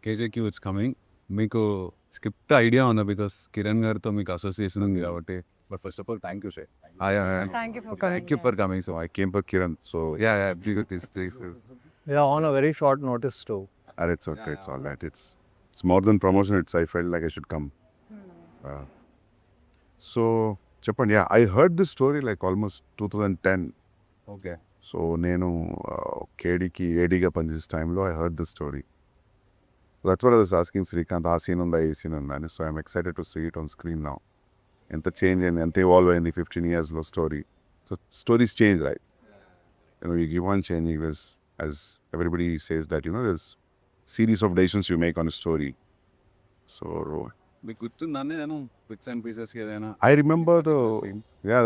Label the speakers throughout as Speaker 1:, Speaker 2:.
Speaker 1: KJQ it's coming. మీకు script idea ఉందా? Because Kiran గారితో మీకు అసోసియేషన్ ఉంది కాబట్టి. But first of all thank you sir.
Speaker 2: Thank you for
Speaker 1: Thank you for coming. So I came for Kiran. So yeah, this is.
Speaker 3: Yeah, on a very short notice too.
Speaker 4: It's okay. It's all right. It's more than promotion. I felt like I should come. So చెప్పండి. Yeah, I heard this story like almost 2010.
Speaker 1: Okay.
Speaker 4: So నేను కేడీకి ఏడీగా పనిచేసే టైంలో I heard this story. That's what I was asking Srikanth. ఆ scene ఉందా, ఈ scene ఉందా అని. So I'm excited to see it on screen now. ఎంత చేంజ్ అయింది, ఎంత ఇవాల్వ్ అయింది 15 yearsలో story. So stories change, right? You keep on changing this, as everybody says that, there's series of decisions you make on a story. So
Speaker 1: మీకు గుర్తుందండి నేను bits and pieces ఏదైనా?
Speaker 4: I remember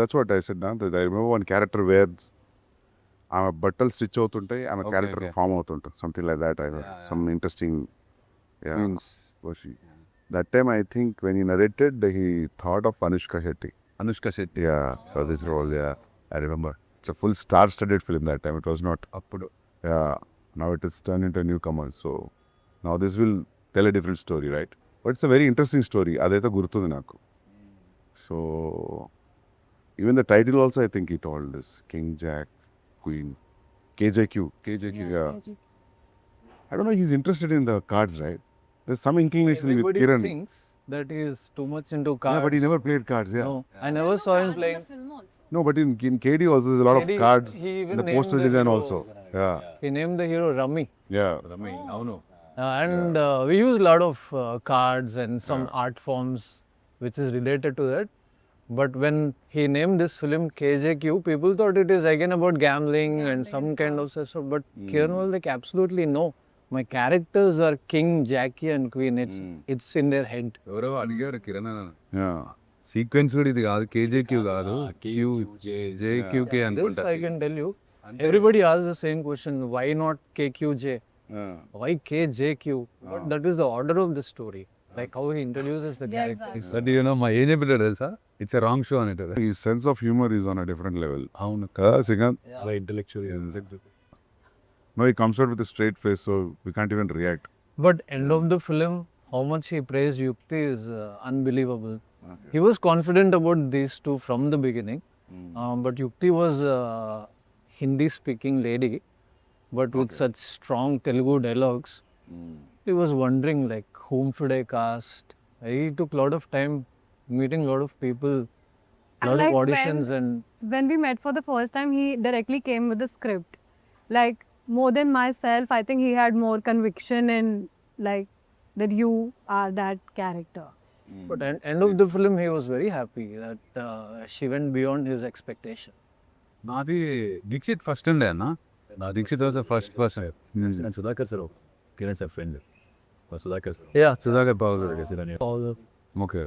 Speaker 4: that's what I said now. That I remember one character where ఆమె బట్టలు stitch అవుతుంటాయి, ఆమె character form అవుతుంటుంది, something like that. Some interesting that time I think when he narrated, he thought of Anushka Shetty. Yeah, for this role. Yeah, I remember. It's a full star-studded film that time. It was not appudu. Yeah, now it is turned into a newcomer. So now this will tell a different story, right? But it's a very interesting story. Adaitha gurtundi naku. So even the title also, I think he told this King, Jack, Queen, KJQ. Yeah. I don't know, he's interested in the cards, right? There's some inclination with
Speaker 3: Everybody
Speaker 4: Kiran.
Speaker 3: thinks that he is too much into cards.
Speaker 4: Yeah, but he never played cards. Yeah.
Speaker 3: No, I never saw him playing.
Speaker 4: No, but in KD also there's a lot
Speaker 3: KD,
Speaker 4: of cards.
Speaker 3: he even
Speaker 4: In the
Speaker 3: named
Speaker 4: poster
Speaker 3: the
Speaker 4: design
Speaker 3: hero.
Speaker 4: also. Yeah.
Speaker 3: He named the hero Rummy.
Speaker 4: Yeah.
Speaker 1: అవును.
Speaker 3: And we use a lot of cards and some art forms which is related to that. But when he named this film KJQ, people thought it is again about gambling and some kind of stuff. But Kiran was like, absolutely no. My characters are King, Jackie and Queen. It's in their head.
Speaker 1: ఎవరో అడిగారు కిరణ్ అన్న,
Speaker 4: Yeah.
Speaker 1: Sequence కూడా ఇది కాదు, కేజేక్యూ కాదు, JQK
Speaker 3: This
Speaker 1: అనుకుంటా.
Speaker 3: I can tell you. Everybody asks the same question. Why not KQJ? Why KJQ? But that is the order of the story. Like how he introduces the characters.
Speaker 1: That మా ఏం చెప్పారు తెలుసా? It's a wrong show అనేటారు.
Speaker 4: His sense of humor is on a different level.
Speaker 1: అవును.
Speaker 4: Kada, Srikanth?
Speaker 1: చాలా intellectual.
Speaker 4: No, he comes out with a straight face, so we can't even react.
Speaker 3: But end of the film, how much he praised Yukti is unbelievable. He was confident about these two from the beginning. But Yukti was a Hindi-speaking lady, but with such strong Telugu dialogues. He was wondering like, whom should I cast? He took a lot of time meeting a lot of people, a lot
Speaker 2: like
Speaker 3: of auditions and
Speaker 2: When we met for the first time, he directly came with the script. Like, more than myself, I think he had more conviction in like that you are that character.
Speaker 3: but at end of the film he was very happy that she went beyond his expectation.
Speaker 1: నాది Dixit first ఉండే అన్న. నా Dikshit was the first person.
Speaker 5: నేను Sudhakar sir Kiran sir friend Sudhakar sir
Speaker 3: Yeah,
Speaker 1: Sudhakar Babu garu.
Speaker 3: all
Speaker 1: okay.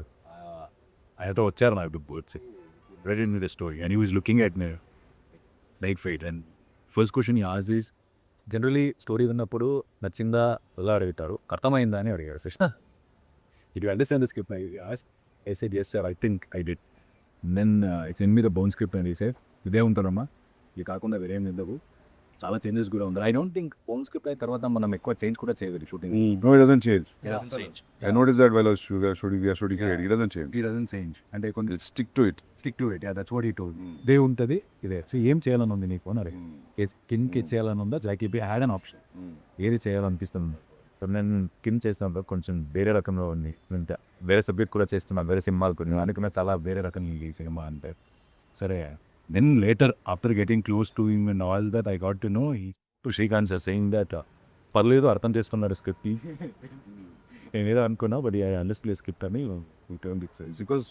Speaker 5: ఆయనతో వచ్చారు నాకు boards ready in the story and he was looking at like fight and first question ఈ as is generally story విన్నప్పుడు నచ్చిందా ఎలా అడుగుతారు, అర్థమైందా అని అడిగారు. It you understand the script? I said yes sir, I think I did. Then it's in me the bone script and he said ఇదే ఉంటారమ్మా, ఇది కాకుండా వేరేం నిందవు, చాలా చేంజెస్ కూడా ఉంది. I don't think bone script అయిన తర్వాత మనం ఎక్కువ చేంజ్ కూడా చేయలేదు shooting.
Speaker 4: No, it doesn't change.
Speaker 5: Change
Speaker 4: I noticed that while I was shooting here, it doesn't change.
Speaker 1: He doesn't change. అంటే కొంచెం
Speaker 4: It's stick to it.
Speaker 5: Stick to it. Yeah, that's what he told. ఇదే ఉంటుంది ఇదే. So ఏం చేయాలని ఉంది నీకు అని అడిగి, కింగ్కి చేయాలని ఉందా, జాకీపీ హ్యాడ్ అన్ ఆప్షన్, ఏది చేయాలనిపిస్తుంది? నేను కింగ్ చేసినప్పుడు కొంచెం వేరే రకంలో ఉంది, అంటే వేరే సబ్జెక్ట్ కూడా చేస్తున్నాను, వేరే సినిమాలు కొన్ని అనుకున్నా చాలా వేరే రకం ఈ సినిమా అంటే. సరే, then later after getting close to him and all that I got to know to Srikanth sir saying that పర్లేదు అర్థం చేస్తున్నారు స్క్రిప్ట్. నేను ఏదో అనుకున్నా, బట్ ఐ అండర్స్టాండ్ స్క్రిప్ట్ అని
Speaker 4: Because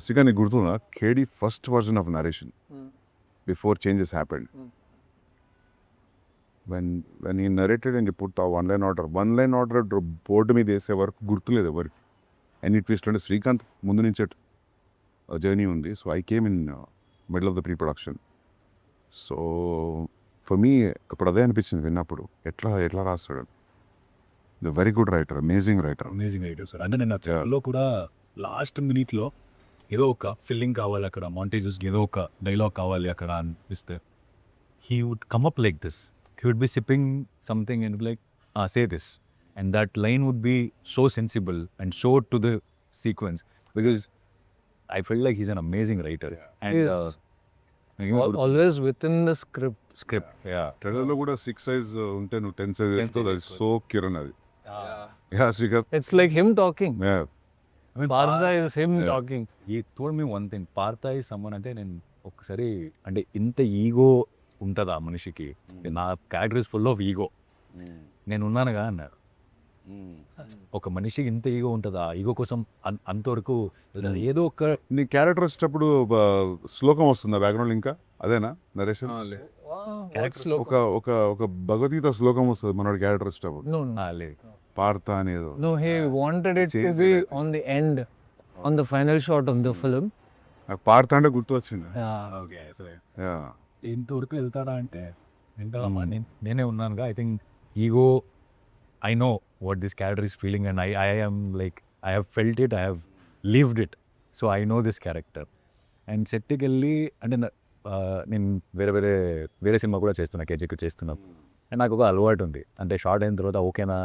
Speaker 4: Srikanth, గుర్తుందా KD first version of narration before changes happened. When he narrated and he put the one line order board మీద వేసే వరకు గుర్తులేదు ఎవరికి. అండ్ ఇట్ ట్విస్ట్ అంటే శ్రీకాంత్ ముందు నుంచి జర్నీ ఉంది. So I came in middle of the pre production. So for me ఇప్పుడు అదే అనిపించింది విన్నప్పుడు, ఎట్లా రాస్తాడు. The very good writer, amazing writer.
Speaker 5: Sir. అంటే నేను తెలుగులో కూడా లాస్ట్ మినిట్లో ఏదో ఒక ఫిల్లింగ్ కావాలి అక్కడ, మాంటేజెస్ ఏదో ఒక డైలాగ్ కావాలి అక్కడ అనిపిస్తే he would come up like this. He would be sipping something and be like, say this. and that line would be so sensible and so to the sequence, because I felt like he's an amazing writer. And
Speaker 3: He is. Always within the script.
Speaker 5: script, yeah.
Speaker 1: ట్రైలర్లో కూడా 6 size ఉంటే నువ్వు 10 size వేస్తావు. That so Kiran అది. Yeah Srikar.
Speaker 3: It's like him talking.
Speaker 1: Yeah
Speaker 5: I mean,
Speaker 3: Partha is him talking.
Speaker 5: he told me one thing. Partha is someone అంటే నేను ఒకసారి అంటే ఇంత ఈగో ఉంటుందా మనిషికి, నా character is full of ego, నేను ఉన్నానుగా అన్నారు. ఒక మనిషికి ఇంత ఈగో ఉంటుందా, ఈగో కోసం అంతవరకు ఏదో ఒక
Speaker 1: నీ క్యారెక్టర్ వచ్చేటప్పుడు శ్లోకం వస్తుందా బ్యాక్గ్రౌండ్ ఇంకా అదేనా నరేషన్? ఒక ఒక ఒక భగవద్గీత శ్లోకం వస్తుంది మనోడి క్యారెక్టర్ వచ్చేటప్పుడు.
Speaker 3: No, no.
Speaker 5: లేదు.
Speaker 1: పార్త అనేదో.
Speaker 3: No, he wanted it to be on the end, on the final shot of the film.
Speaker 1: నాకు పార్త అంటే గుర్తు వచ్చింది.
Speaker 3: Yeah.
Speaker 5: ఓకే సరే
Speaker 1: యా
Speaker 5: ఇంతవరకు వెళ్తాడా అంటే వెళ్తాడమ్మా, నేనే ఉన్నానుగా. I think ego, I know what this character is feeling and I am like I have felt it, I have lived it, so I know this character. And సెట్కి వెళ్ళి అంటే నేను వేరే సినిమా కూడా చేస్తున్నా, కేజీకి చేస్తున్నాం. అండ్ నాకు ఒక అలవాటు ఉంది, అంటే షార్ట్ అయిన తర్వాత ఓకేనా,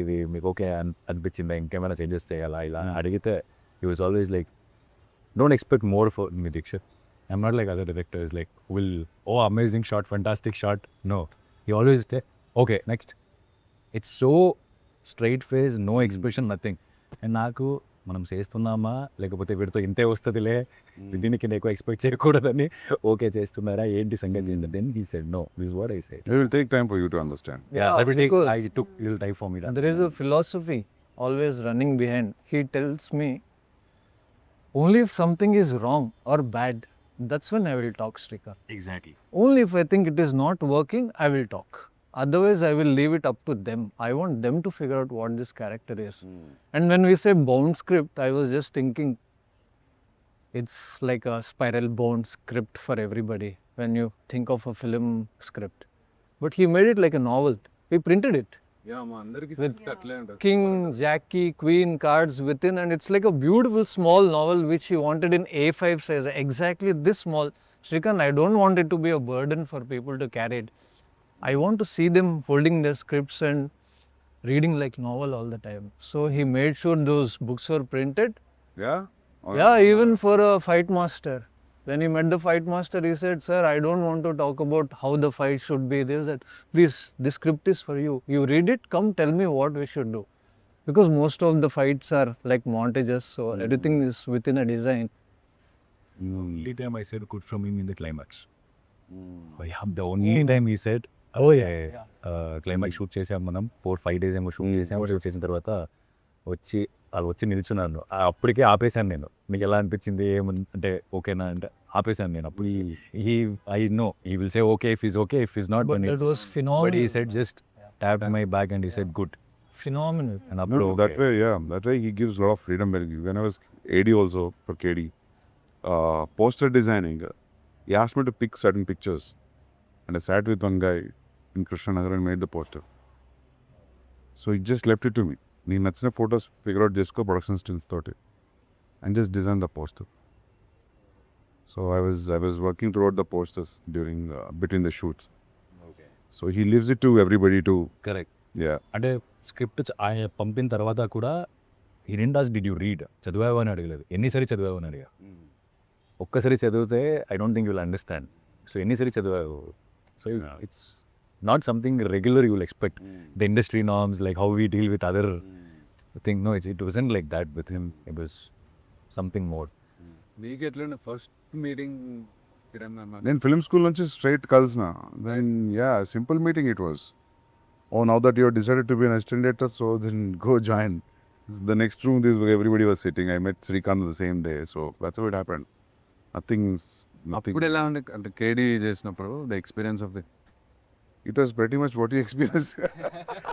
Speaker 5: ఇది మీకు ఓకే అనిపించిందా, ఇంకేమైనా చేంజెస్ చేయాలా ఇలా అడిగితే he was always like don't expect more for me Dikshit. I'm not like other directors like will oh amazing shot, fantastic shot. No, he always say okay next. It's so straight face, no expression, nothing. And నాకు మనం చేస్తున్నామా లేకపోతే వీడితో ఇంతే వస్తుందిలే, దీనికి ఎక్కువ expect చేయకూడదని ఓకే చేస్తున్నారా ఏంటి సంగతి, then he said no, this what I said.
Speaker 1: It will take time for you to understand.
Speaker 3: Yeah, because
Speaker 5: I took little time for me to
Speaker 3: there is a philosophy always running behind. He tells me only if something is wrong or bad, that's when I will talk, Srikar.
Speaker 5: exactly.
Speaker 3: Only if I think it is not working, I will talk. Otherwise, I will leave it up to them. I want them to figure out what this character is. And when we say bound script, I was just thinking it's like a spiral bound script for everybody when you think of a film script. But he made it like a novel. He printed it.
Speaker 1: Yeah మా అందరికీ
Speaker 3: With
Speaker 1: అట్లే ఉంటుంది.
Speaker 3: King, Jackie, Queen cards within, and it's like a beautiful small novel which he wanted in A5 size, exactly this small. Shrikant, I don't want it to be a burden for people to carry it. I want to see them holding their scripts and reading like novel all the time. So he made sure those books were printed.
Speaker 1: Yeah
Speaker 3: Yeah, even for a fight master. When he met the fight master, he said, "Sir, I don't want to talk about how the fight should be." They said, "Please, this script is for you. You read it, come tell me what we should do." Because most of the fights are like montages, so everything is within a design.
Speaker 5: Only time I said good from him in the climax. But yeah, the only time he said, oh yeah, climax shoot చేసాం మనం 4-5 days ఏమో shoot చేసాము. Shoot చేసిన తర్వాత వాళ్ళు వచ్చి నిల్చున్నాను, అప్పటికే ఆపేశాను నేను. మీకు ఎలా అనిపించింది అంటే ఓకేనా అంటే ఆపేశాను నేను. అప్పుడు I know he will say okay if is okay, if is not,
Speaker 3: But it was phenomenal.
Speaker 5: But he said just tapped my back and he said good.
Speaker 3: Phenomenal.
Speaker 5: And
Speaker 1: No,
Speaker 5: అప్పుడు
Speaker 1: that way, yeah, that way he gives a lot of freedom. When I was AD also for KD, poster designing, he asked me to pick certain pictures, and I sat with one guy in Krishnanagar and made the poster. So he just left it to me. నీకు నచ్చిన photos figure out చేసుకో production stills తోటి and just design the poster. So I was working throughout the posters during between the shoots. So he leaves it to everybody too.
Speaker 5: Correct.
Speaker 1: Yeah
Speaker 5: అంటే script ఆయన పంపిన తర్వాత కూడా he didn't ask did you read, చదివావు అని అడగలేదు, ఎన్నిసారి చదివావు అని అడిగా. ఒక్కసారి చదివితే I don't think you will understand. So ఎన్నిసారి చదివావు, so it's not something regular you will expect. The industry norms, like how we deal with other thing, no, it wasn't like that with him. It was something more.
Speaker 1: నీకు ఎట్లా first meeting Kiran అన్న? నేను film school నుంచి straight కలిసిన. Then yeah simple meeting it was. Oh now that your decided to be an assistant director, so then go join. The next room this everybody was sitting. I met Srikanth the same day. So that's how it happened. Nothing. ఇప్పుడు ఎలా అంటే కేడీ చేసినప్పుడు the experience of the it was pretty much what you experienced.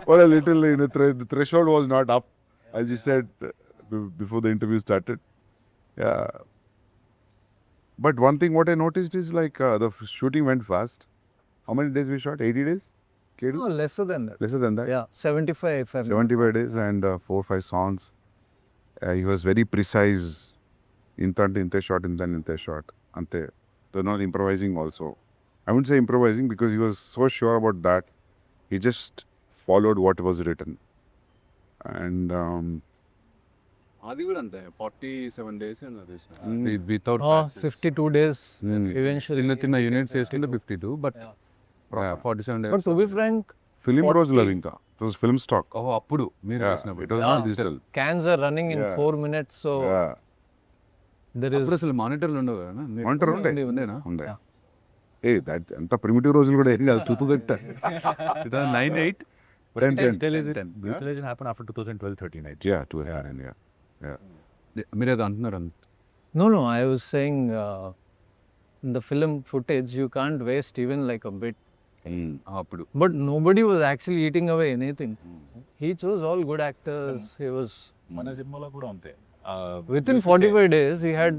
Speaker 1: Or a little, the threshold was not up, as you said before the interview started. Yeah. But one thing what I noticed is like the shooting went fast. How many days we shot? 80 days? KD?
Speaker 3: No, lesser than that.
Speaker 1: Lesser than that?
Speaker 3: Yeah, 75 if I'm
Speaker 1: 75 days and 4-5 songs. He was very precise. Inte shot. Ante. They're not improvising also. I wouldn't say improvising because he was so sure about that. He just followed what was written. And
Speaker 6: అది కూడా అంతే 47 days without
Speaker 3: 52 days eventually.
Speaker 6: చిన్న చిన్న units వేసుకుంటే 52 but 47 days.
Speaker 3: But to be frank,
Speaker 1: film
Speaker 3: 40
Speaker 1: రోజులు అవి ఇంకా it was film stock.
Speaker 6: ఓహో అప్పుడు మీరు
Speaker 1: ఇట్
Speaker 6: వేసినప్పుడు
Speaker 1: was not digital.
Speaker 3: cans are running in 4 minutes, so there is
Speaker 6: అప్పుడు అసలు మానిటర్లు ఉండవు కదా
Speaker 1: మానిటర్ ఉండే
Speaker 6: ఉండేనా
Speaker 1: ఉండే. దట్ ఎంత ప్రిమిటివ్ రోజులు కూడా ఏం కాదు.
Speaker 6: 2009-8
Speaker 5: Digitalization happened after 2012-13, I think.
Speaker 1: Yeah, 2009, yeah.
Speaker 6: మీరు ఏదో అంటున్నారు
Speaker 3: no, I was saying in the film footage you can't waste even like a bit.
Speaker 6: అప్పుడు
Speaker 3: But nobody was actually eating away anything. He chose all good actors. He was
Speaker 5: మన సినిమాలో కూడా అంతే.
Speaker 3: within 45 days he had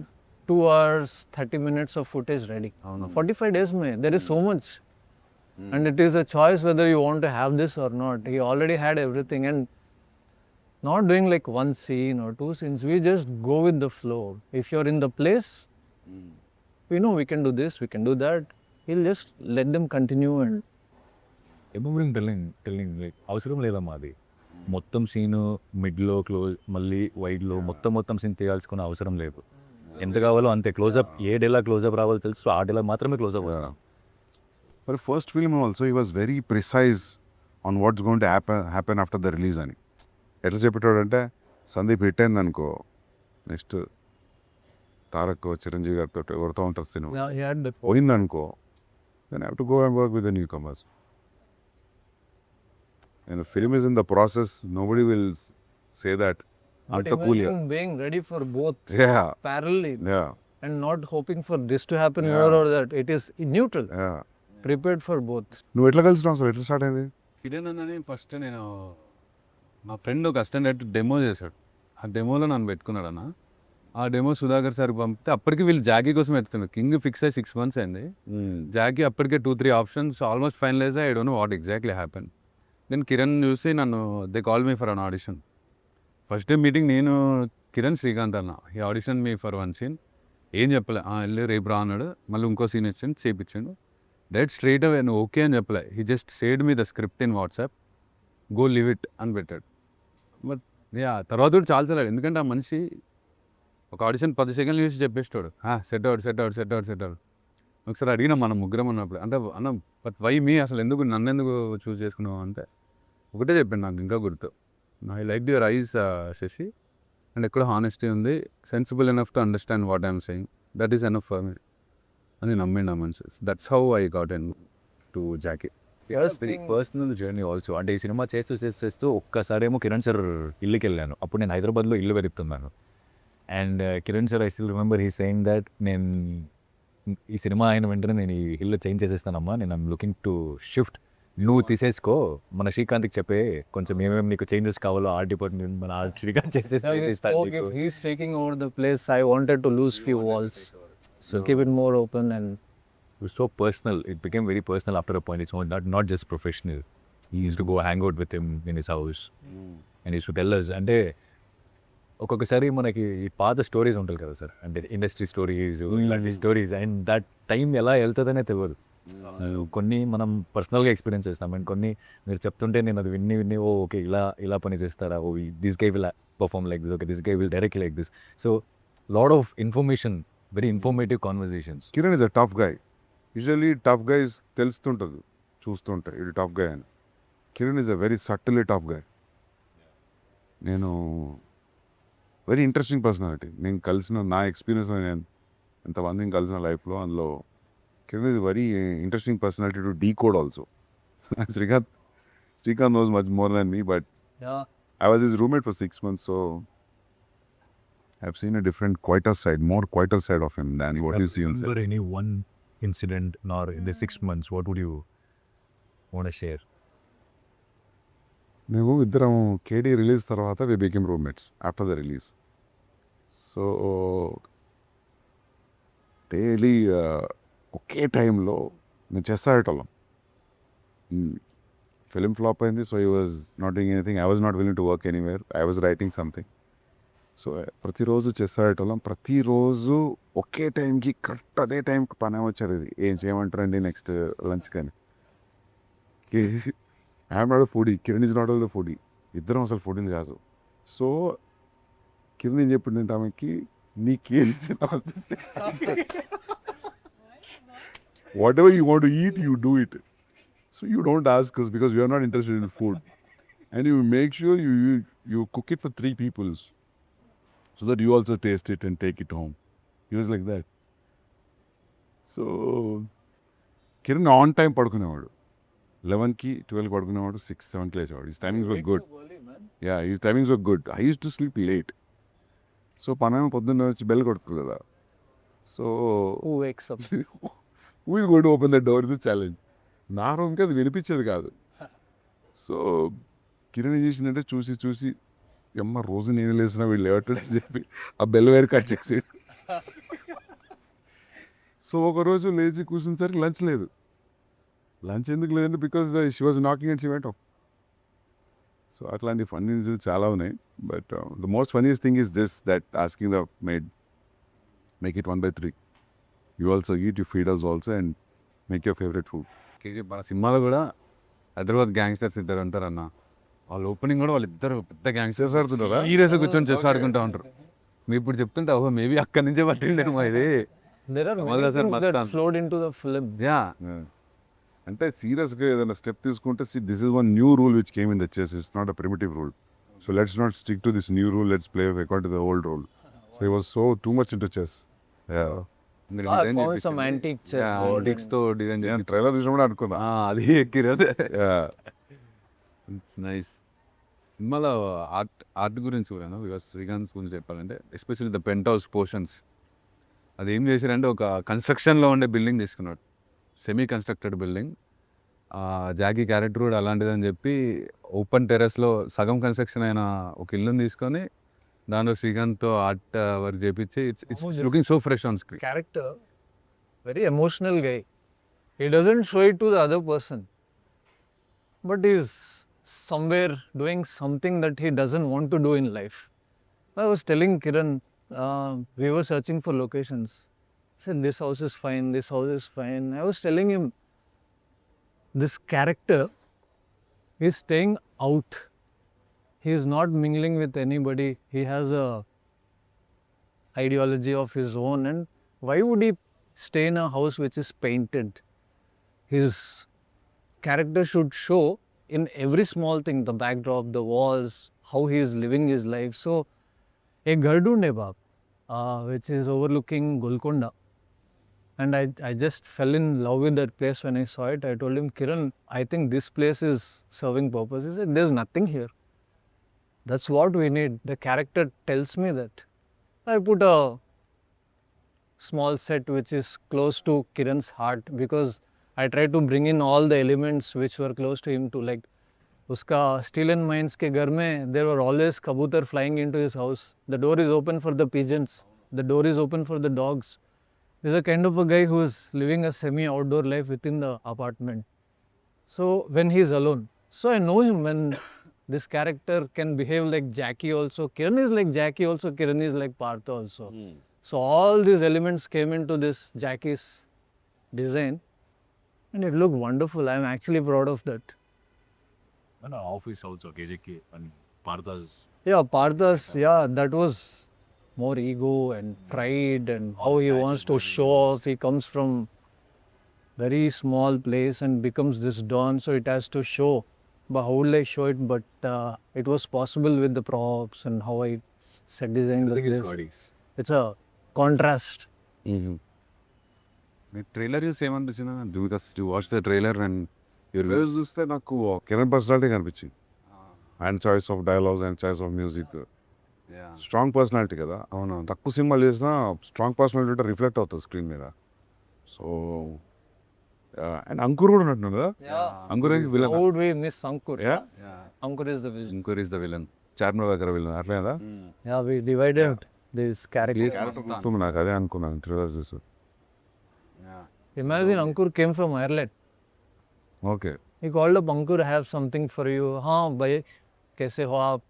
Speaker 3: 2 hours 30 minutes of footage ready. 45 days mein there is so much. And it is a choice whether you want to have this or not. He already had everything, and not doing like one scene or 2 scenes. We just go with the flow. If you're in the place, we know we can do this, we can do that. He'll just let them continue. And
Speaker 5: ఎమోరింగ్ telling like అవసరం లేదమ్మా అది. మొత్తం scene మిడ్లో close మళ్ళీ వైడ్లో మొత్తం scene తీయాల్సుకున్న అవసరం లేదు. ఎంత కావాలో అంతే క్లోజప్. ఏ డేలా క్లోజప్ రావాలో తెలుసు, ఆ డేలా మాత్రమే క్లోజప్ వస్తాం.
Speaker 1: For first film also he was very precise on what's going to happen after the release అని. ఎట్లా చెప్పేటోడంటే సందీప్ హిట్ అయింది అనుకో, నెక్స్ట్ తారక్ చిరంజీవి గారితో ఎవరితో ఉంటారు cinema
Speaker 3: now he had the
Speaker 1: పోయిందనుకో, then I have to go and work with the newcomers. And the film is in the process, nobody will say that
Speaker 3: But
Speaker 1: anta cool.
Speaker 3: imagine being ready for both
Speaker 1: Yeah,
Speaker 3: parallelly
Speaker 1: yeah,
Speaker 3: and not hoping for this to happen more or that. It is neutral,
Speaker 1: yeah.
Speaker 3: prepared for both.
Speaker 1: నువ్వు ఎట్లా కలిసినావు అసలు, ఎట్లా start అయింది?
Speaker 6: కిరణ్ అన్నని first నేను మా friend ఒక assistant demo చేశాడు. ఆ డెమోలో నన్ను పెట్టుకున్నాడు అన్న. ఆ డెమో సుధాకర్ సార్ పంపితే అప్పటికి వీళ్ళు జాకీ కోసం ఎత్తుతున్నారు. కింగ్ ఫిక్స్ అయ్యి 6 months అయింది. జాకీ అప్పటికే 2-3 options almost finalize. I don't know what exactly happen. నేను కిరణ్ చూసి నన్ను they call me for an audition. First day meeting నేను కిరణ్ శ్రీకాంత్ అన్న. ఈ ఆడిషన్ మీ ఫర్ 1 scene. ఏం చెప్పలే, వెళ్ళి రేపు రా అన్నాడు. మళ్ళీ ఇంకో సీన్ ఇచ్చాను, చేయించాడు. డైరెక్ట్ స్ట్రైట్ అవే నువ్వు ఓకే అని చెప్పలే. He just said me the script in WhatsApp, go live it అని పెట్టాడు. బట్ తర్వాత కూడా చాలా చాలా, ఎందుకంటే ఆ మనిషి ఒక ఆడిషన్ 10 seconds చూసి చెప్పేస్తాడు, సెట్ అవుట్. ఒకసారి అడిగినా మనం ముగ్గురం ఉన్నప్పుడు, అంటే అన్న బట్ వై మీ, అసలు ఎందుకు నన్ను ఎందుకు చూస్ చేసుకున్నావు అంటే ఒకటే చెప్పాను నాకు ఇంకా గుర్తు. I like your eyes Shashi, and ఎక్కడ హానెస్టీ ఉంది, sensible enough to understand what I'm saying, that is enough for me అని నమ్మిండు ఆ మనిషి. That's how I got into Jackie.
Speaker 5: Very personal journey also. అంటే ఈ సినిమా చేస్తూ ఒక్కసారేమో కిరణ్ సార్ ఇల్లుకి వెళ్ళాను. అప్పుడు నేను హైదరాబాద్లో ఇల్లు వెతుకుతున్నాను. And Kiran sir I still remember he saying that నేను ఈ సినిమా అయిన వెంటనే నేను ఈ ఇల్లు చేంజ్ చేసేస్తానమ్మా, నేను ఐమ్ లుకింగ్ టు షిఫ్ట్, నువ్వు తీసేసుకో, మన శ్రీకాంత్కి చెప్పే కొంచెం ఏమేమి నీకు చేంజెస్ కావాలో ఆర్ట్ డిపార్ట్మెంట్ మన Srikanth
Speaker 3: Now he spoke, if he's taking over the place, I wanted to lose few walls. So keep it more open. And
Speaker 5: it was so personal. It became very personal after a point. It's not just professional. He used to go hang out with him in his house. And he used to tell us. అంటే ఒక్కొక్కసారి మనకి ఈ పాత stories ఉంటాయి కదా sir, అంటే industry stories ఇలాంటి stories, and that time ఎలా వెళ్తుందనే తెలియదు. కొన్ని మనం పర్సనల్గా ఎక్స్పీరియన్స్ చేస్తాం, అండ్ కొన్ని మీరు చెప్తుంటే నేను అది విన్ని ఓకే ఇలా పని చేస్తారా, this guy will perform like this, okay this guy will direct like this. So lot of information, very informative conversations.
Speaker 1: Kiran is a tough guy. Usually tough guys తెలుస్తుంటుంది చూస్తుంటే ఇది టఫ్ గై అని. Kiran is a very subtly tough guy. నేను very interesting personality. నేను కలిసిన నా ఎక్స్పీరియన్స్లో, నేను ఎంతమందిని కలిసిన లైఫ్లో, అందులో Kiran is very interesting personality to decode also. Srikanth knows much more than me, but
Speaker 3: yeah,
Speaker 1: I was his roommate for 6 months, so I've seen a different, more quieter side of him than what you see on set.
Speaker 5: Remember any one incident nor in the 6 months, what would you want to share?
Speaker 1: మేము ఇద్దరం KD release తర్వాత we became roommates after the release. So daily ఒకే టైంలో మేము chess ఆడేటోళ్ళం. Film flop అయింది, so he was not doing anything, I was not willing to work anywhere, I was writing something. So ప్రతిరోజు chess ఆడేటోళ్ళం. ప్రతిరోజు ఒకే టైంకి కరెక్ట్ అదే టైంకి పని వచ్చారు. ఇది ఏం చేయమంటారండి నెక్స్ట్ లంచ్ కానీ. I'm not a foodie, Kiran is not all the foodie. ఇద్దరం అసలు ఫుడ్ని కాదు. సో కింద ఏం చెప్పిందంటే ఆమెకి నీకేం what ever you want to eat you do it. So you don't ask us because we are not interested in food. And you make sure you cook it for 3 people so that you also taste it and take it home. He was like that. So Kiran on time పడుకునేవాడు. 11కి 12కి పడుకునేవాడు, 6, 7కి లేచేవాడు. His timings were good. Yeah, his timings were good. I use to sleep late. So పనేమో పొద్దున్న వచ్చి bell కొడుతుంది కదా. So
Speaker 3: Who wakes up?
Speaker 1: who is going to open the door is the challenge. నా రూమ్కి అది వినిపించేది కాదు. సో కిరణ్ ఏం చేసిందంటే చూసి అమ్మ రోజు నేను లేసిన వీళ్ళు లేవట్లేదు అని చెప్పి ఆ బెల్ వైర్ కట్ చేసేది. సో ఒకరోజు లేచి కూర్చునేసరికి లంచ్ లేదు. లంచ్ ఎందుకు లేదంటే because she was knocking and she went off. So అట్లాంటి ఫన్నీ ఇన్సిడెంట్స్ చాలా ఉన్నాయి. But the most funniest thing is this, that asking the maid make it 1/3. You also eat, you feed us also and make your favourite food.
Speaker 6: మన సినిమాలో కూడా Hyderabad gangsters ఇద్దరు ఉంటారు అన్న. వాళ్ళ ఓపెనింగ్ కూడా వాళ్ళిద్దరు పెద్ద గ్యాంగ్స్టర్స్ ఆడుతుంటారా, సీరియస్గా కూర్చొని చెస్ ఆడుకుంటూ ఉంటారు. మీరు ఇప్పుడు చెప్తుంటే ఓహో మేబీ అక్కడి నుంచే పట్టిండేమో ఇది.
Speaker 3: There are many
Speaker 6: Kamal sir
Speaker 3: things
Speaker 6: must
Speaker 3: that
Speaker 6: done.
Speaker 3: flowed into the film.
Speaker 6: Yeah,
Speaker 1: అంటే సీరియస్గా ఏదైనా స్టెప్ తీసుకుంటే this is one new rule which came in the chess. It's not a primitive rule. So let's not stick to this new rule, let's play according to the old rule. So he was so too much into chess.
Speaker 3: I found some antique chess board
Speaker 6: antiques తో design
Speaker 1: నేను trailer చూసినప్పుడు అనుకున్నా
Speaker 6: అది ఎక్కిరదే. It's nice. సినిమాలో art గురించి కూడా because Srikanth గురించి చెప్పాలంటే especially the penthouse portions. అది ఏం చేశారంటే ఒక కన్స్ట్రక్షన్లో ఉండే బిల్డింగ్ తీసుకున్నాడు, semi constructed building. Jackie character కూడా అలాంటిదని చెప్పి ఓపెన్ టెర్రస్లో సగం కన్స్ట్రక్షన్ అయిన ఒక ఇల్లుని తీసుకొని దాంట్లో శ్రీకాంత్తో ఆర్ట్ వర్క్ చేపించి it's looking so fresh on screen.
Speaker 3: Character, very emotional guy. He doesn't show it to the other person, but he's somewhere doing something that he doesn't want to do in life. I was telling Kiran, we were searching for locations. I said, this house is fine, this house is fine. I was telling him, this character is staying out. He is not mingling with anybody. He has a ideology of his own, and why would he stay in a house which is painted? His character should show in every small thing, the backdrop, the walls, how he is living his life. So a Gardunde Bab, which is overlooking Golconda, and I just fell in love with that place when I saw it. I told him, Kiran, I think this place is serving purpose. He said, there's nothing here. That's what we need. The character tells me that. I put a small set which is close to Kiran's heart because I tried to bring in all the elements which were close to him too. Like uska steel and mines ke ghar mein there were always kabutar flying into his house. The door is open for the pigeons. The door is open for the dogs. He's a kind of a guy who is living a semi-outdoor life within the apartment. So when he's alone, so I know him when this character can behave like Jackie also. Kiran is like Jackie also. Kiran is like Partha also. So all these elements came into this Jackie's design, and it looked wonderful. I'm actually proud of that.
Speaker 5: And office also, KJK and Partha's.
Speaker 3: Yeah, Partha's. Yeah, that was more ego and pride and how he wants to show off. He comes from very small place and becomes this don, so it has to show. But how will I show it? But it was possible with the props and how I set design like this. It's a contrast.
Speaker 6: మీరు trailer చూసి ఏమనిపించిన do watch the trailer and
Speaker 1: trailer చూస్తే నాకు Kiran personality కనిపించింది. And choice of dialogues and choice of music, strong personality కదా. అవును, తక్కువ సినిమాలు చేసినా స్ట్రాంగ్ పర్సనాలిటీ ఉంటే రిఫ్లెక్ట్ అవుతుంది స్క్రీన్ మీద. సో అండ్ అంకుర్ కూడా ఉన్నట్టు కదా. Ankur villain.
Speaker 3: How would we miss Ankur?
Speaker 1: Yeah.
Speaker 3: Ankur is the villain.
Speaker 6: Ankur is the villain.
Speaker 1: Charminar దగ్గర విలన్ అట్లే కదా.
Speaker 3: Yeah, we divided this character.
Speaker 1: Character గుర్తుంది నాకు, అదే అనుకున్నాను ట్రైలర్ చూసి.
Speaker 3: Imagine Ankur came from Ireland.
Speaker 1: Okay,
Speaker 3: He called up, Ankur, I have something for you. Haan, bhai, kaise ho aap?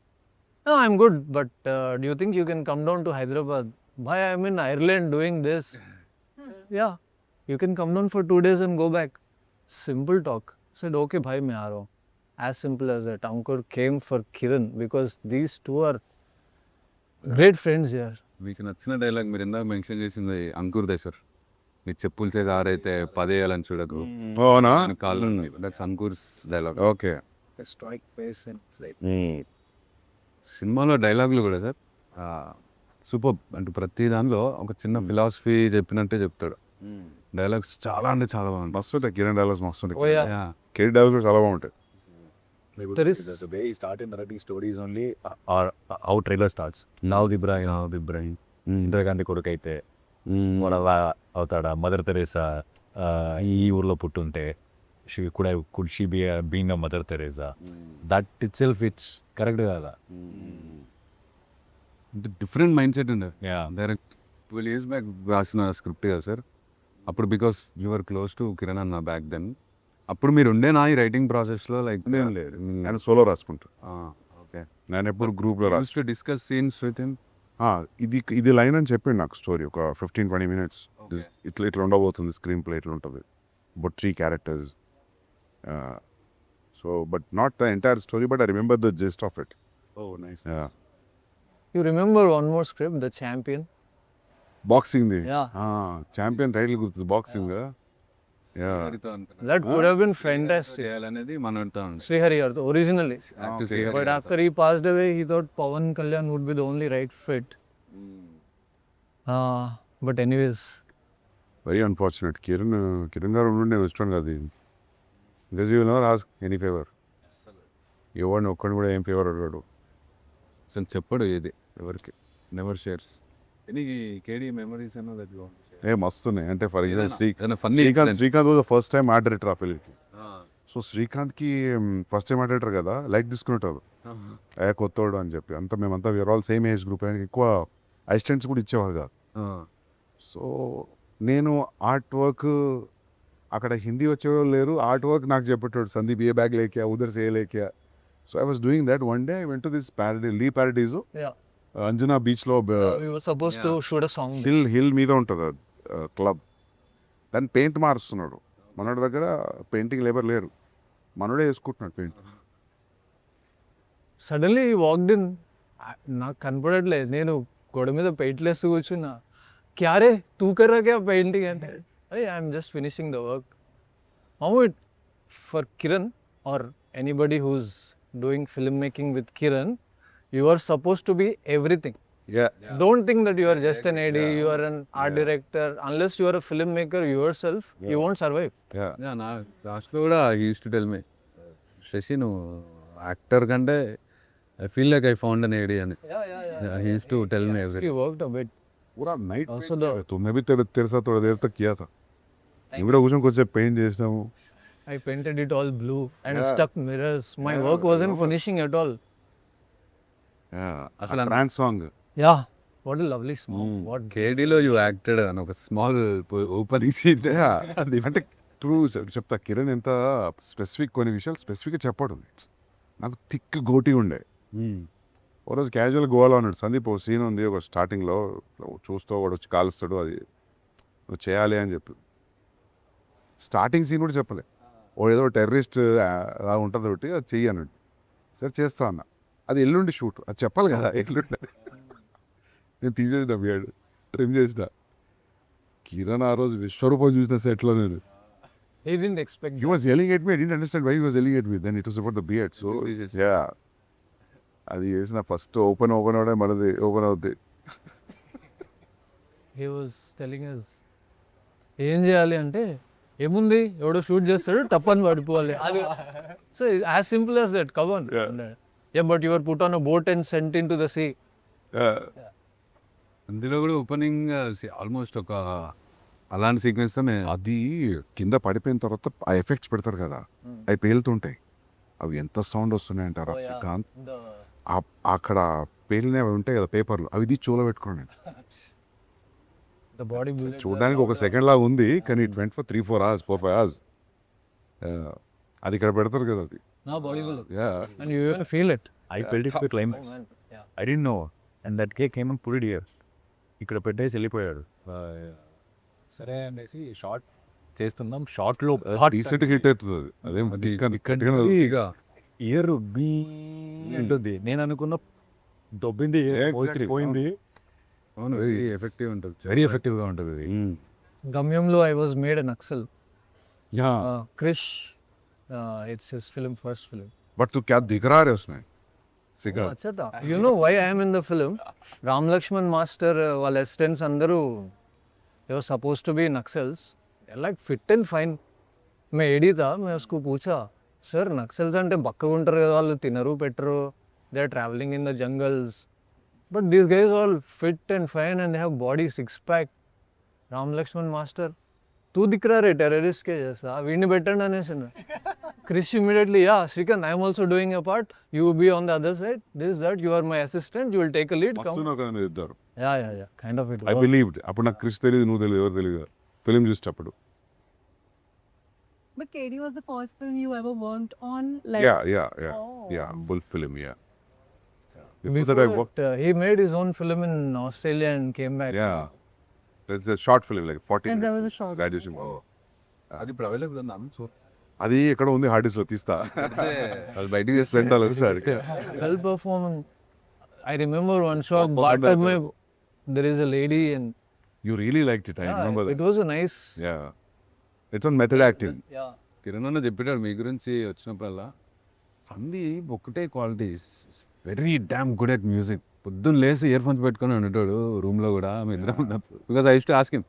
Speaker 3: No, I'm good, but do you think you can come down to Hyderabad? Bhai, I'm in Ireland doing this. Yeah, you can come down for 2 days and go back. Simple talk. Said, okay, bhai, main aa raha hu. as simple as that. Ankur came for Kiran because these two are great friends here.
Speaker 6: మీకు నచ్చిన dialogue మీరు ఇందాక mention చేసింది Ankur they sir. మీ చెప్పులు చేసి ఆరైతే 10 వేయాలని చూడకు.
Speaker 1: అవునా?
Speaker 6: కాళ్ళు that's Ankur's dialogue.
Speaker 1: Okay.
Speaker 5: Strike face
Speaker 6: సినిమాలో డైలాగులు కూడా సార్ సూపర్. అంటే ప్రతి దానిలో ఒక చిన్న ఫిలాసఫీ చెప్పినట్టే చెప్తాడు. డైలాగ్స్ చాలా అంటే చాలా బాగుంటాయి.
Speaker 1: మస్తు ఉంటాయి కిరణ్ డైలాగ్స్, మస్తు ఉంటాయి.
Speaker 3: Oh yeah.
Speaker 1: కెరీర్ డైలాగ్స్ కూడా చాలా బాగుంటాయి.
Speaker 5: There is the way he started narrating stories only or how trailer starts. Now the brain. Indira Gandhi కొడుకు అయితే వాడు అలా అవుతాడా, మదర్ తెరేసా ఈ ఊర్లో పుట్టుంటే could she be being a Mother Teresa, that itself it's correct కదా.
Speaker 6: డిఫరెంట్ మైండ్ సెట్ ఉండే.
Speaker 5: Yeah.
Speaker 6: డైరెక్ట్ 12 years బ్యాక్ రాసిన స్క్రిప్ట్ కదా సార్. అప్పుడు because your close to Kiran అన్న బ్యాక్ దెన్. అప్పుడు మీరు ఉండేనా ఈ రైటింగ్ ప్రాసెస్లో? లైక్
Speaker 1: ఏం లేదు, నేను సోలో రాసుకుంటా.
Speaker 6: ఓకే.
Speaker 1: నేను ఎప్పుడు గ్రూప్లో రాసు.
Speaker 6: To discuss scenes with him.
Speaker 1: ఇది లైన్ అని చెప్పిండు నాకు స్టోరీ ఒక 15-20 minutes. ఇట్లా ఉండబోతుంది స్క్రీన్ ప్లే, ఇట్లా ఉంటుంది. But 3 characters. So but not the entire story, but I remember the gist of it.
Speaker 6: Oh nice.
Speaker 3: You remember one more script, The Champion?
Speaker 1: బాక్సింగ్ది.
Speaker 3: Yeah.
Speaker 1: ఛాంపియన్ టైటిల్ గుర్తుంది, boxing.
Speaker 3: That would have been fantastic.
Speaker 6: చేయాలనేది మనతో
Speaker 3: Srihari originally.
Speaker 1: Okay.
Speaker 3: But after he passed away, he thought Pawan Kalyan would be the only right fit. But anyways,
Speaker 1: very unfortunate. Kiran గారు ఉండి నేను వచ్చాను కదా. Because you never ask any favour. ఎవరిని ఒక్కడిని కూడా ఏం ఫేవర్ అడిగాడు.
Speaker 6: అసలు చెప్పడు ఏది ఎవరికి. Never shares any KD memories అన్న that you want to share.
Speaker 1: మస్తున్నాయి. అంటే for example
Speaker 6: funny
Speaker 1: Srikanth was the first time art director ఆ ఫిల్మ్కి. సో శ్రీకాంత్కి ఫస్ట్ టైం ఆర్ట్ డైరెక్టర్ కదా, లైక్ తీసుకునేటారు కొత్తోడు అని చెప్పి. అంతా మేమంతా we are all same age group. ఆయనకి ఎక్కువ అసిస్టెంట్స్ కూడా ఇచ్చేవారు కాదు. సో నేను ఆర్ట్ వర్క్ అక్కడ హిందీ వచ్చేవాళ్ళు లేరు. ఆర్ట్ వర్క్ నాకు చెప్పేటోడు, సందీప్ ఏ బ్యాగ్ లేక్యా ఉదర్ సే లేక్యా. So I was doing that. One day I went to this paradise
Speaker 3: yeah.
Speaker 1: Anjana బీచ్లో
Speaker 3: We were supposed to shoot a song.
Speaker 1: Hill మీద ఉంటుంది క్లబ్. దాన్ని పెయింట్ మారుస్తున్నాడు. మనోడి దగ్గర పెయింటింగ్ లేబర్ లేరు, మనోడే వేసుకుంటున్నాడు paint.
Speaker 3: Suddenly he walked in. నాకు కనపడట్లేదు, నేను గోడ మీద పెయింట్ వేస్తూ కూర్చున్నా. క్యారే తూ కర్రా క్యా పెయింటింగ్ అంటే I'm just finishing the work. How it for Kiran or anybody who's doing film making with Kiran, you are supposed to be everything. Don't think that you are just an AD, you are an art director. Unless you are a filmmaker yourself, you won't survive.
Speaker 6: నా లాస్ట్లో కూడా he use to tell me, Sashi నువ్వు actor కంటే I feel like I found an AD అని. He use to tell me every.
Speaker 3: He worked a bit.
Speaker 1: पूरा night
Speaker 3: Also the
Speaker 1: तुम्हें भी तेरे साथ थोड़ा देर तक किया था. నేను కూడా కూర్చొని కొంచెం పెయింట్ చేసినాము.
Speaker 3: I painted it all blue and stuck mirrors. My work wasn't finishing at all.
Speaker 1: అసలు ట్రాన్స్ సాంగ్.
Speaker 3: Yeah, what a lovely song. What
Speaker 6: కేడీలో యూ యాక్టెడ్ అని ఒక స్మాల్ ఓపెనింగ్ సీట్.
Speaker 1: అంటే ట్రూ చెప్తా, కిరణ్ ఎంత స్పెసిఫిక్, కొన్ని విషయాలు స్పెసిఫిక్గా చెప్పాడు. నాకు థిక్ గోటి ఉండే. ఓ రోజు క్యాజువల్ గోవాలో ఉన్నాడు సందీప్. ఓ సీన్ ఉంది ఒక స్టార్టింగ్లో, చూస్తూ వాడు వచ్చి కాలుస్తాడు, అది నువ్వు చేయాలి అని చెప్పి. స్టార్టింగ్ సీన్ కూడా చెప్పలే. ఓ ఏదో టెర్రరిస్ట్ అలా ఉంటుంది ఒకటి, అది చెయ్యి అన్నాడు. సరే చేస్తా అన్న. అది ఎల్లుండి షూట్, అది చెప్పాలి కదా ఎల్లుండి. నేను తీసేసిన బియర్డ్ ట్రిమ్ చేసిన. కిరణ్ ఆ రోజు విశ్వరూపం చూసిన సెట్లో నేను.
Speaker 3: he didn't expect.
Speaker 1: He was yelling at me. I didn't understand why he was yelling at me. Then it was about the beard. So yeah, అది చేసిన ఫస్ట్ ఓపెన్ అవడే మనది ఓపెన్ అవుద్ది.
Speaker 3: He was telling us ఏం చేయాలి అంటే, ఏముంది ఎవడో shoot చేస్తాడు టప్పని పడిపోవాలి. అది so as simple as that. Come on. Yeah, but you were put on a boat and sent into the sea.
Speaker 6: అందులో కూడా ఓపెనింగ్ ఆల్మోస్ట్ ఒక అలాంటి సీక్వెన్స్తో
Speaker 1: అది కింద పడిపోయిన తర్వాత ఆ ఎఫెక్ట్స్ పెడతారు కదా, అవి పేలుతుంటాయి. అవి ఎంత సౌండ్ వస్తున్నాయి అంటారు. అక్కడ పేలినవి ఉంటాయి కదా పేపర్లు, అవి ఇది చోలో పెట్టుకోండి.
Speaker 3: The body bullets
Speaker 1: చూడడానికి ఒక సెకండ్ లాగా ఉంది, కానీ it went for 3-4 hours 4-5 hours. అది ఇక్కడ పెడతారు కదా అది.
Speaker 3: now body bullets.
Speaker 1: Yeah.
Speaker 3: And you even feel it.
Speaker 5: I felt it with climax.
Speaker 3: Oh, man. Yeah.
Speaker 5: I didn't know. And that cake came and put it here. ఇక్కడ పెట్టేసి వెళ్ళిపోయాడు. సరే అనేసి షార్ట్ చేస్తున్నాం. షార్ట్లో
Speaker 1: రీసెంట్ హిట్ అవుతుంది అది. అదేం
Speaker 6: ఇక
Speaker 5: ఇయర్ బీ ఉంటుంది. నేను అనుకున్న దొబ్బింది
Speaker 1: Exactly.
Speaker 5: పోయింది.
Speaker 6: అవును, వెరీ ఎఫెక్టివ్ ఉంటుంది.
Speaker 5: వెరీ ఎఫెక్టివ్గా ఉంటుంది ఇది.
Speaker 3: Gamyamlo, I was made an Naxal.
Speaker 1: Yeah.
Speaker 3: Krish, it's his film, first film.
Speaker 1: But तू क्या दिख रहा है उसमें? सिखा.
Speaker 3: अच्छा था. You know why I am in the film? Ram Lakshman Master, వాళ్ళ assistants అందరూ they were supposed to be Naxals. They're like fit and fine. मैं एडी था, मैं उसको पूछा, सर नक्सल्स అంటే బక్కగా ఉంటారు కదా, వాళ్ళు తినరు పెట్టరు, they are traveling in the jungles. But these guys all fit and fine and they have body six pack. Ram Lakshman Master, तू दिख रहा रे टेररिस्ट के जैसा, వీడిని పెట్టండి అనేసి. Krish immediately, yeah, Shrikant, I am also doing a part. You will be on the other side. This, that, you are my assistant. You will take a lead.
Speaker 1: మస్తు
Speaker 3: Come.
Speaker 1: నాకు అనేది ఇద్దరు.
Speaker 3: Yeah. Kind of it.
Speaker 1: I believed. అప్పుడు నాకు క్రిష్ తెలియదు, నువ్వు తెలియదు, ఎవరు తెలియదు. ఫిలిం చూసేటప్పుడు.
Speaker 2: But KD was the first film you ever worked on? Like,
Speaker 1: Yeah. Full film, yeah.
Speaker 3: Before
Speaker 1: that I worked.
Speaker 3: that, he made his own film in Australia and came back.
Speaker 1: Yeah. It's a short film, like 40
Speaker 2: And there was a
Speaker 1: minutes.
Speaker 2: short.
Speaker 1: Graduation.
Speaker 6: అది ఇప్పుడు available ఉందా? So
Speaker 1: అది ఎక్కడ ఉంది hard disk లో తీస్తా. అది బయటికి తీస్తే ఎంత ఒకసారి.
Speaker 3: Well performing. I remember one shot, Bata mein, there is a lady and
Speaker 1: You really liked it, I remember
Speaker 3: it
Speaker 1: that.
Speaker 3: was a nice.
Speaker 1: Yeah. It's on method acting.
Speaker 3: Yeah.
Speaker 6: Kiran అన్న చెప్పాడు మీ గురించి వచ్చినప్పుడల్లా, సందీప్ ఒకటే qualities, very damn good at music. పొద్దున్న లేసి ear phones పెట్టుకొని ఉండేటాడు రూమ్లో కూడా మీ ఇద్దరం ఉన్నప్పుడు. Because I use to ask him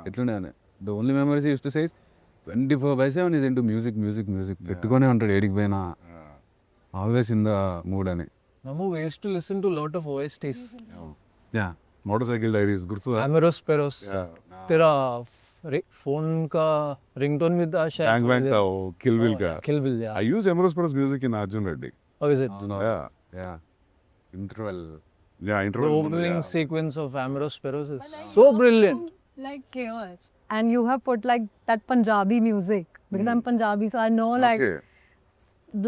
Speaker 6: ఎట్లుండే అని. The only memories use to says 24/7 is into music పెట్టుకొనే ఉంటాడు ఏడికి పోయినా, ఆల్వేస్ ఇన్ ద మూడ్ అని.
Speaker 3: Namu, we used to listen to lot of OSTs.
Speaker 1: Yeah motor cycle diaries గుర్తుందా?
Speaker 3: Ameros Peros. तेरा phone का रिंगटोन भी था शायद.
Speaker 1: Bang Bang का किल बिल का.
Speaker 3: Kill Bill, yeah.
Speaker 1: I use Emerald Spurs music in Arjun Reddy.
Speaker 3: Oh, is it?
Speaker 1: Yeah.
Speaker 6: Interval
Speaker 1: Yeah,
Speaker 3: The
Speaker 1: interval.
Speaker 3: opening sequence of Ameros Peros is so brilliant.
Speaker 2: Like chaos. And you have put like that Punjabi music. Because I'm Punjabi, so I know like
Speaker 1: Okay.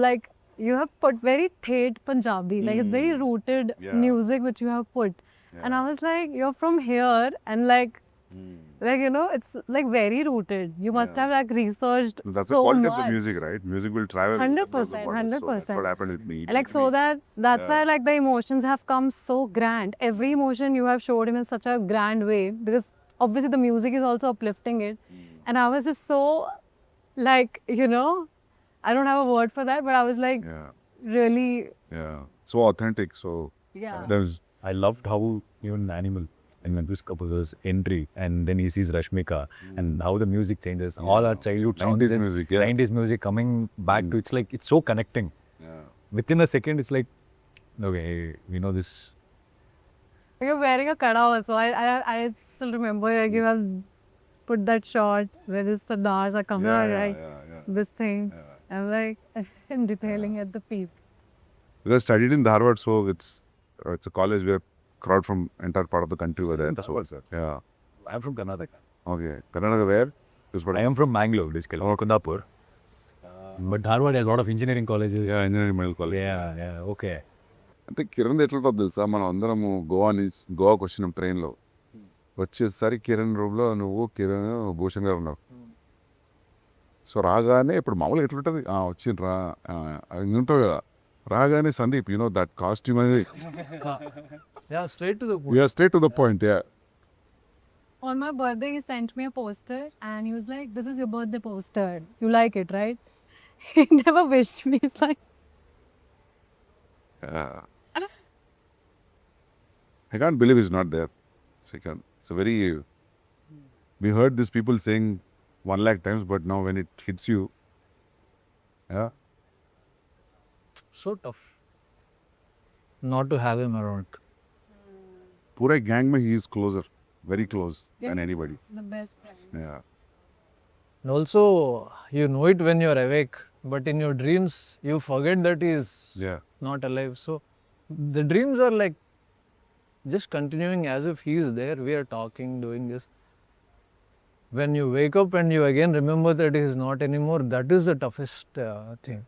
Speaker 2: like you have put very thet Punjabi. Like it's very rooted
Speaker 1: Yeah.
Speaker 2: music which you have put. And I was like, you're from here and like you know, it's like very rooted. You must have like researched
Speaker 1: That's
Speaker 2: so
Speaker 1: the quality
Speaker 2: much.
Speaker 1: of the music, right? Music will travel.
Speaker 2: 100%,
Speaker 1: across the borders. So that's
Speaker 2: 100%.
Speaker 1: what happened with me.
Speaker 2: Like so that's why like the emotions have come so grand. Every emotion you have showed him in such a grand way because obviously the music is also uplifting it. And I was just so like, you know, I don't have a word for that, but I was like
Speaker 1: Yeah.
Speaker 2: really,
Speaker 1: So authentic. So
Speaker 2: yeah.
Speaker 1: there's
Speaker 5: I loved how even Animal and Manjush Kapoor's entry and then he sees Rashmika and how the music changes. All our childhood songs.
Speaker 1: 90s music, yeah.
Speaker 5: 90s music coming back to it's like it's so connecting. Within a second, it's like, okay, we know this.
Speaker 2: You're wearing a kada also. I still remember like you have put that shot where this stars are coming out, right? This thing. I'm like I'm detailing at the peep.
Speaker 1: because I studied in Dharwad, so it's a college where crowd from entire part of the country were there.
Speaker 5: Dharwad, sir.
Speaker 1: Yeah.
Speaker 5: I'm from Karnataka.
Speaker 1: Okay. Karnataka where?
Speaker 5: I am from Mangalore, basically, or Kundapur. But Dharwad has a lot of engineering colleges.
Speaker 1: Yeah, engineering medical college.
Speaker 5: Yeah, okay.
Speaker 1: అంటే కిరణ్ ఎట్లా తెలుసా, మనం అందరము గోవాకి వచ్చినాం ట్రైన్లో. వచ్చేసరి కిరణ్ రూమ్లో నువ్వు కిరణ్ భూషణ్ గారు ఉన్నావు. సో రాగానే ఇప్పుడు మామూలుగా ఎట్లుంటుంది, వచ్చిండ్రా ఉంటావు కదా, రాగానే సందీప్ యూనో దట్ కాస్ట్యూమ్ అనేది
Speaker 3: Yeah, straight to the point.
Speaker 1: Straight to the point.
Speaker 2: On my birthday, he sent me a poster and he was like, this is your birthday poster. You like it, right? He never wished me. He's like,
Speaker 1: I can't believe he's not there. It's a very, we heard these people saying 1 lakh times, but now when it hits you,
Speaker 3: So tough not to have him around.
Speaker 1: पूरे gang में he is closer, very close than anybody.
Speaker 2: the best friend.
Speaker 1: Yeah.
Speaker 3: And also, you know it when you're awake, but in your dreams, you forget that he's
Speaker 1: Yeah.
Speaker 3: not alive. So, the dreams are like just continuing as if he's there. We are talking, doing this. When you wake up and you again remember that he's not anymore, that is the toughest thing.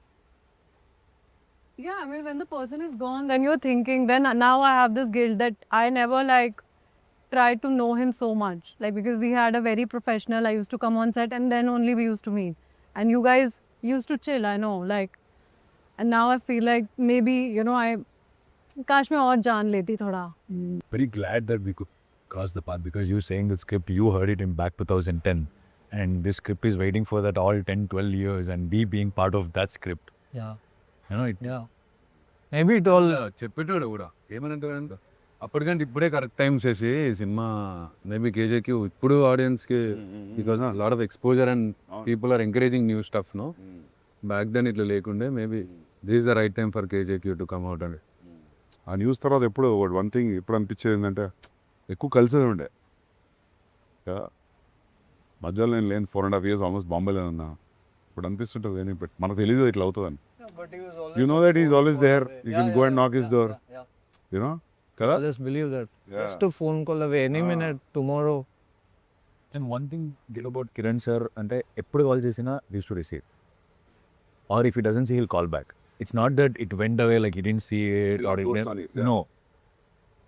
Speaker 2: Yeah, I mean, when the person is gone, then you're thinking, then now I have this guilt that I never like tried to know him so much. Like, because we had a very professional, I used to come on set and then only we used to meet. And you guys used to chill, I know, like, And now I feel like maybe, you know, काश मैं और जान लेती थोड़ा.
Speaker 5: Very glad that we could cross the path because you saying the script, you heard it in back 2010. And this script is waiting for that all 10, 12 years and we being part of that script.
Speaker 3: Yeah.
Speaker 5: You know, it,
Speaker 3: Yeah. Maybe it all.
Speaker 6: చెప్పేటోడు కూడా ఏమనంటాడు అప్పటికంటే ఇప్పుడే correct time చేసి సినిమా maybe KJQ ఇప్పుడు ఆడియన్స్కి because lot of exposure and people are encouraging new stuff no back then ఇట్లా లేకుండే maybe this is the right time for KJQ to come out అండి.
Speaker 1: ఆ న్యూస్ తర్వాత ఎప్పుడు వన్ థింగ్ ఎప్పుడు అనిపించేది ఏంటంటే ఎక్కువ కలిసేది ఉండే మధ్యలో నేను లేని 4.5 years ఆల్మోస్ట్ బాంబేలో ఉన్నా. ఇప్పుడు అనిపిస్తుంటుంది కానీ బట్ మనకు తెలియదు ఇట్లా అవుతుందని.
Speaker 3: But he was always
Speaker 1: You know
Speaker 3: a
Speaker 1: that he's
Speaker 3: phone
Speaker 1: always
Speaker 3: call
Speaker 1: there.
Speaker 3: away.
Speaker 1: You
Speaker 3: Yeah,
Speaker 1: can go
Speaker 3: yeah,
Speaker 1: and knock his
Speaker 3: yeah,
Speaker 1: door.
Speaker 3: Yeah.
Speaker 1: You know? కదా?
Speaker 3: I just believe that.
Speaker 1: Yeah.
Speaker 3: Just a phone call away. Any minute, tomorrow.
Speaker 5: and one thing good about Kiran sir, అంటే ఎప్పుడు call చేసినా use to receive. Or if he doesn't see, he'll call back. It's not that it went away like he didn't see it or it
Speaker 1: ghost
Speaker 5: never,
Speaker 1: on it, yeah.
Speaker 5: no.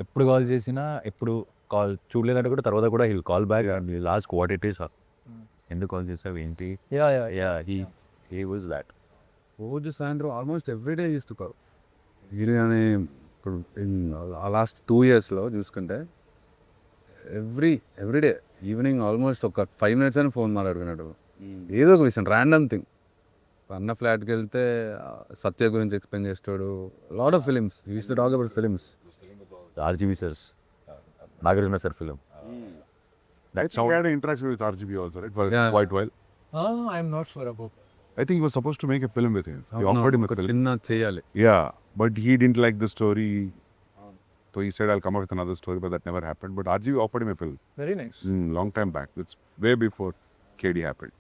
Speaker 5: ఎప్పుడు call చేసినా ఎప్పుడు call చూడలేదంటే కూడా తర్వాత కూడా he'll call back and he'll ask what it is. ఎందుకు call చేసావు ఏంటి?
Speaker 3: Yeah, yeah, yeah.
Speaker 5: Yeah, he was that.
Speaker 6: రోజు సాయంత్రం almost everyday use to call. Biryani ఇప్పుడు ఆ లాస్ట్ 2 yearsలో చూసుకుంటే ఎవ్రీడే ఈవినింగ్ ఆల్మోస్ట్ ఒక 5 minutes అని ఫోన్ మాట్లాడుకున్నాడు. ఏదో ఒక విషయం ర్యాండమ్ థింగ్. అన్న ఫ్లాట్కి వెళ్తే సత్య గురించి ఎక్స్ప్లెయిన్ చేస్తాడు. Lot of films use to talk about films.
Speaker 5: RGB sirs, Nagarjuna sir film.
Speaker 1: That sound had an interaction with RGB also, right? For
Speaker 6: Yeah.
Speaker 1: quite while.
Speaker 3: I'm not sure about that.
Speaker 1: I think he was supposed to make a film with him. He offered him a
Speaker 6: ఒక
Speaker 1: film.
Speaker 6: చిన్న చేయాలి.
Speaker 1: Yeah, but he didn't like the story. So he said, I'll come up with another story, but that never happened. But RGB offered him a film.
Speaker 3: Very nice.
Speaker 1: Long time back. It's way before KD happened.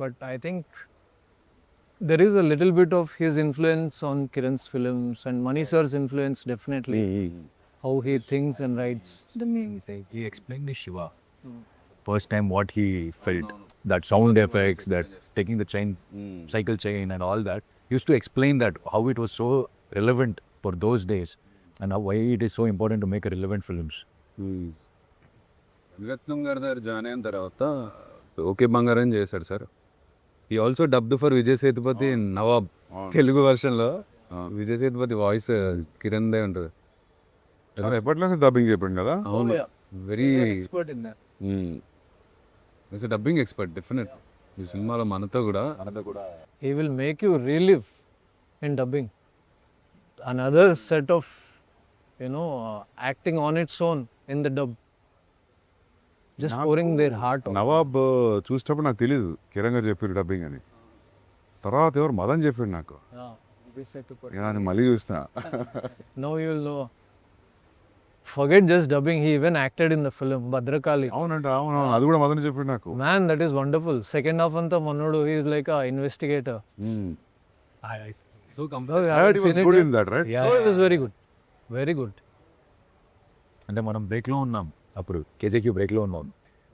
Speaker 3: But I think there is a little bit of his influence on Kiran's films and Mani sir's influence definitely. How he thinks and writes.
Speaker 5: He explained the Shiva. First time what he felt, that sound effects, that taking the chain, cycle chain and all that. He used to explain that, how it was so relevant for those days and how why it is so important to make a relevant films.
Speaker 6: విరత్నం గారి దగ్గర join అయిన తర్వాత okay బంగారం చేశాడు sir. ఈ also dubbed for Vijay Sethupathi Nawab Telugu వర్షన్లో. Vijay Sethupathi voice Kiran దే ఉంటుంది.
Speaker 1: చాలా ఎప్పట్లేసి డబ్బింగ్ చెప్పండి కదా.
Speaker 6: అవును, very
Speaker 3: Expert in that.
Speaker 6: Dubbing expert definite. ఈ సినిమాలో మనతో కూడా
Speaker 3: He will make you relive in dubbing. Another set of, acting on its own in the dub. Just pouring their heart out.
Speaker 1: Nawab చూసేటప్పుడు నాకు తెలియదు కిరణ్ గారు చెప్పారు డబ్బింగ్ అని. తర్వాత ఎవరు మదన్ చెప్పాడు నాకు.
Speaker 3: Yeah, we said to put.
Speaker 1: నేను మళ్ళీ చూస్తున్నా.
Speaker 3: Now you will know. Forget just dubbing, he even acted in the film Bhadrakali.
Speaker 1: అవునంటే అవును అది కూడా మదన్ చెప్పాడు నాకు.
Speaker 3: Man, that is wonderful. Second half anta Mannodu, he is like a investigator.
Speaker 6: So
Speaker 3: Oh, I
Speaker 1: He
Speaker 3: had
Speaker 1: was
Speaker 3: seen it.
Speaker 1: good
Speaker 3: Yeah.
Speaker 1: in that, right?
Speaker 3: Oh, it was very good. Very good.
Speaker 5: అంటే మనం బ్రేక్లో ఉన్నాం అప్పుడు, కేజేక్యూ బ్రేక్లో ఉన్నాం.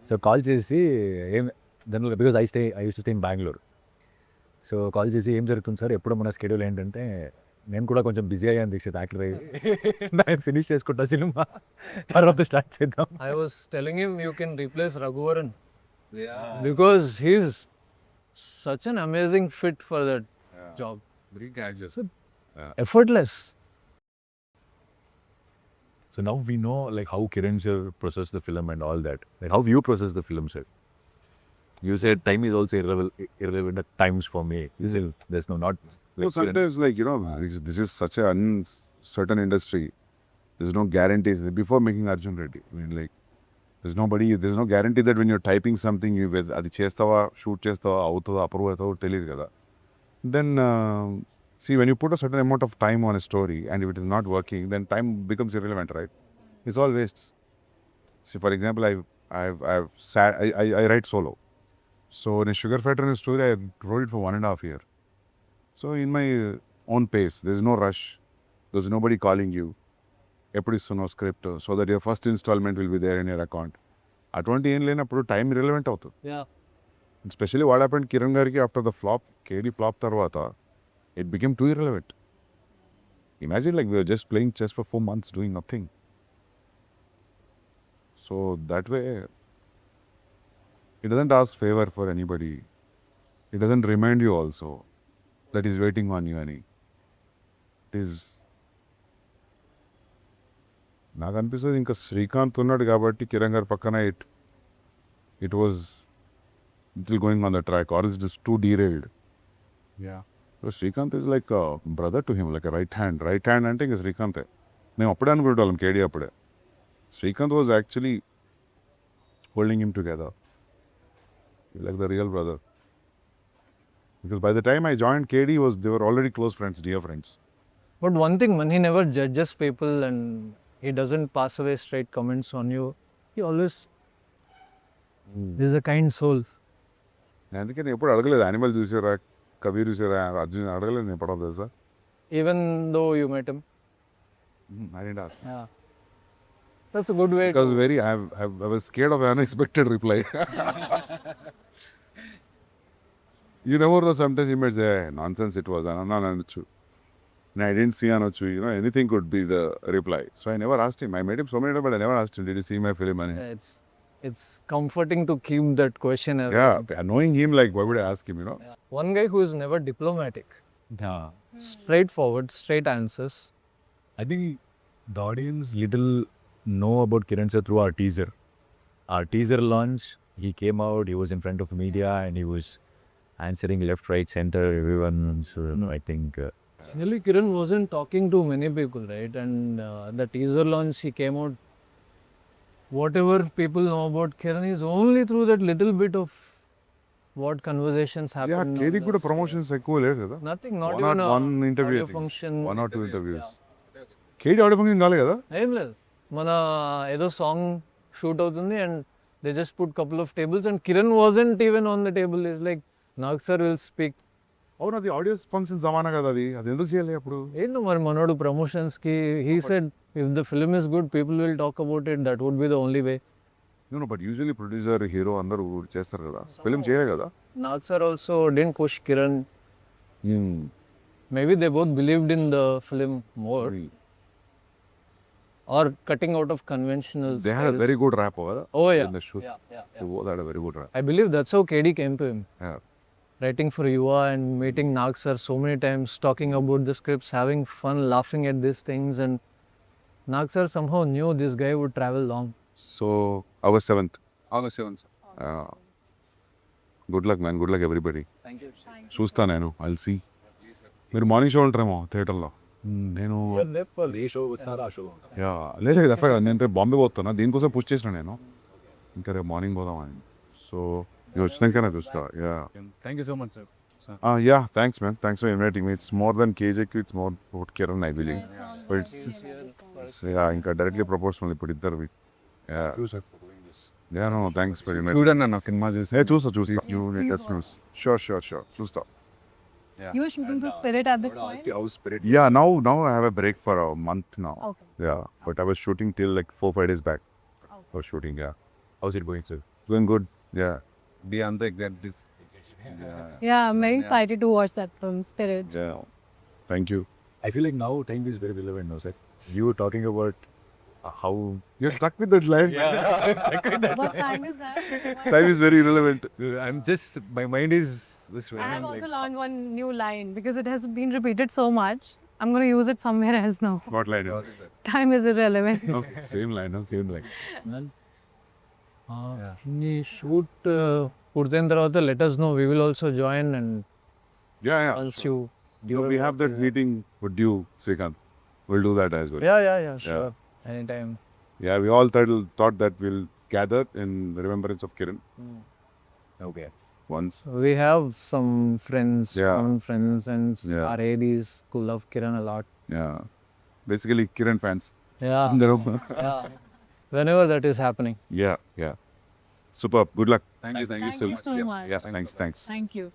Speaker 5: So call చేసి ఏం దానిలో, because I use to stay in Bengaluru. So call చేసి ఏం జరుగుతుంది సార్, ఎప్పుడు మన స్కెడ్యూల్ ఏంటంటే, నేను కూడా కొంచెం బిజీ అయ్యాను దీక్షిత్ యాక్టర్ అయ్యి, నేను ఫినిష్ చేసుకుంటా సినిమా, తర్వాత స్టార్ట్ చేద్దాం.
Speaker 3: I was telling him you can replace Raghuvaran. Yeah. Because he's such an amazing fit for that job.
Speaker 6: Very casual.
Speaker 3: Effortless.
Speaker 5: So now we know like how Kiran sir processed the film and all that. Like how you process the film, sir. You said time is also irrelevant at times for me. You said there's not
Speaker 1: So
Speaker 5: like Kiran.
Speaker 1: sometimes, like, this is such an uncertain industry. There's no guarantees. Before making Arjun Reddy, I mean, like, there's no guarantee that when you're typing something, అది చేస్తావా, shoot చేస్తావా, అవుతుందా, approve అవుతుందో తెలియదు కదా. Then, see, when you put a certain amount of time on a story and if it is not working, then time becomes irrelevant, right? It's all waste. See, for example, I write solo. So in a Sugar Factory story, I wrote it for 1.5 years. So in my own pace, there's no rush. There's nobody calling you. ఎప్పుడు ఇస్తున్నావు script, so that your first instalment will be there in your account. అటువంటి ఏం లేనప్పుడు time irrelevant అవుతుంది.
Speaker 3: Yeah.
Speaker 1: Especially what happened Kiran గారికి after the flop, Kedi flop తర్వాత it became too irrelevant. Imagine like we're just playing chess for 4 months doing nothing. So that way it doesn't ask favour for anybody. It doesn't remind you also that is waiting on you అని. Is నాకు అనిపిస్తుంది ఇంకా శ్రీకాంత్ ఉన్నాడు కాబట్టి కిరణ్ గారి పక్కన it was little going on the track or is is too derailed. So Srikanth is like brother to him, like right hand అంటే ఇంకా శ్రీకాంతే. మేము అప్పుడే అనుకునేవాళ్ళం కేడీ అప్పుడే. Srikanth was actually holding him together like the real brother, because by the time I joined KD they were already close friends, dear friends.
Speaker 3: But one thing, man, he never judges people and he doesn't pass away straight comments on you. He always is a kind soul.
Speaker 1: అందుకే నేను ఎప్పుడు అడగలేదు animal చూసారా, కబీర్ చూసారా, అర్జున్ అడగలేదు నేను ఎప్పుడు తెలుసా.
Speaker 3: Even though you met him.
Speaker 1: I didn't ask.
Speaker 3: Yeah. That's a good way
Speaker 1: Because I was scared of an unexpected reply. You never know, sometimes you might say, nonsense it was, అనొచ్చు. I didn't see అనొచ్చు, anything could be the reply. So I never asked him. I met him so many times, but I never asked him, did you see my film? And
Speaker 3: It's comforting to keep that question away.
Speaker 1: yeah, knowing him, like, why would I ask him,
Speaker 3: Yeah. One guy who is never diplomatic.
Speaker 5: Yeah.
Speaker 3: Straightforward, straight answers.
Speaker 5: I think the audience little know about Kiran sir through our teaser. Our teaser launch, he came out, he was in front of media and he was answering left, right, center, everyone. So, I think...
Speaker 3: Really, Kiran wasn't talking to many people, right? And the teaser launch, he came out. Whatever people know about Kiran is only through that little bit of what conversations happen.
Speaker 1: yeah, KD కూడా promotions ఎక్కువ లేదు కదా.
Speaker 3: Nothing, not
Speaker 1: One
Speaker 3: even
Speaker 1: one interview,
Speaker 3: audio function.
Speaker 1: 1 or 2 interviews. KD audio function కాలేదు కదా.
Speaker 3: ఏం లేదు, మన ఏదో సాంగ్ షూట్ అవుతుంది and they just put couple of tables and Kiran wasn't even on the table. Is like Nag sir will speak.
Speaker 1: అవును, అది audio function సమానం కదా, అది ఎందుకు చేయాలి అప్పుడు.
Speaker 3: ఏంటో మరి మనోడు ప్రమోషన్స్కి he said if the film is good people will talk about it, that would be the only way.
Speaker 1: But usually producer hero అందరూ చేస్తారు కదా, ఫిల్మ్ చేయలే కదా.
Speaker 3: Nag sir also didn't push Kiran. Maybe they both believed in the film more. Or cutting out of conventional
Speaker 1: They had a
Speaker 3: styles.
Speaker 1: very good rap over
Speaker 3: Oh yeah.
Speaker 1: in the shoot.
Speaker 3: Yeah.
Speaker 1: They both had a very good rap.
Speaker 3: I believe that's how KD came to him.
Speaker 1: Yeah.
Speaker 3: Writing for Yuva and meeting Nag sir so many times, talking about the scripts, having fun, laughing at these things, and Nag sir somehow knew this guy would travel long.
Speaker 1: So August 7th.
Speaker 6: August 7th, sir.
Speaker 1: Good luck, man. Good luck, everybody.
Speaker 3: Thank you.
Speaker 1: చూస్తా నేను, I'll see. మీరు morning show ఉంటారేమో థియేటర్లో. నేను
Speaker 5: ఏ show వచ్చారా ఆ show?
Speaker 1: లేదు డెఫినెట్గా నేను రేపు బాంబే పోతున్నా, దీనికోసం పుష్ చేసిన నేను. ఇంకా రేపు మార్నింగ్ పోదామని. సో నేను వచ్చినాకనే చూస్తా.
Speaker 6: Thank you so much, sir.
Speaker 1: Yeah, thanks, man. Thanks for inviting me. It's more than KJQ, it's more about Kiran, I believe. But it's ఇంకా డైరెక్ట్లీ ప్రపోర్షనల్ ఇప్పుడు ఇద్దరు. No, thanks for inviting me.
Speaker 6: చూడండి అన్న cinema చూసి.
Speaker 1: చూస్తా. Sure. చూస్తా.
Speaker 2: You were shooting to Spirit at this point?
Speaker 1: Yeah, now I have a break for a month now.
Speaker 2: Okay.
Speaker 1: Yeah, but I was shooting till like 4-5 days back. I was shooting, yeah.
Speaker 5: How's it going, sir?
Speaker 1: Going good, yeah.
Speaker 6: Be on the exact this.
Speaker 2: Yeah, I'm very excited to watch that film, Spirit.
Speaker 1: Yeah. Thank you.
Speaker 5: I feel like now time is very relevant now, sir. You were talking about how...
Speaker 1: You're stuck with that line.
Speaker 2: What time is that?
Speaker 1: Time is very irrelevant.
Speaker 6: I'm just, my mind is this way.
Speaker 2: I have also learned one new line because it has been repeated so much. I'm going to use it somewhere else now.
Speaker 1: What line?
Speaker 2: Time is irrelevant.
Speaker 1: Okay, same line.
Speaker 3: Well, the shoot పూర్తయిన తర్వాత let us know. We will also join and
Speaker 1: Yeah.
Speaker 3: once you...
Speaker 1: We have that meeting with you, Srikanth. We'll do that as well.
Speaker 3: Yeah, sure. Anytime.
Speaker 1: Yeah, we all thought that we'll gather in remembrance of Kiran.
Speaker 5: Okay.
Speaker 1: Once.
Speaker 3: We have some friends,
Speaker 1: Yeah.
Speaker 3: common friends, and
Speaker 1: Yeah.
Speaker 3: our ADs who love Kiran a lot.
Speaker 1: Yeah. Basically, Kiran fans.
Speaker 3: Yeah. Yeah. Whenever that is happening.
Speaker 1: Yeah. Super. Good luck.
Speaker 6: Thank you
Speaker 2: Thank you so much.
Speaker 1: Yeah, thanks.
Speaker 2: Thank you.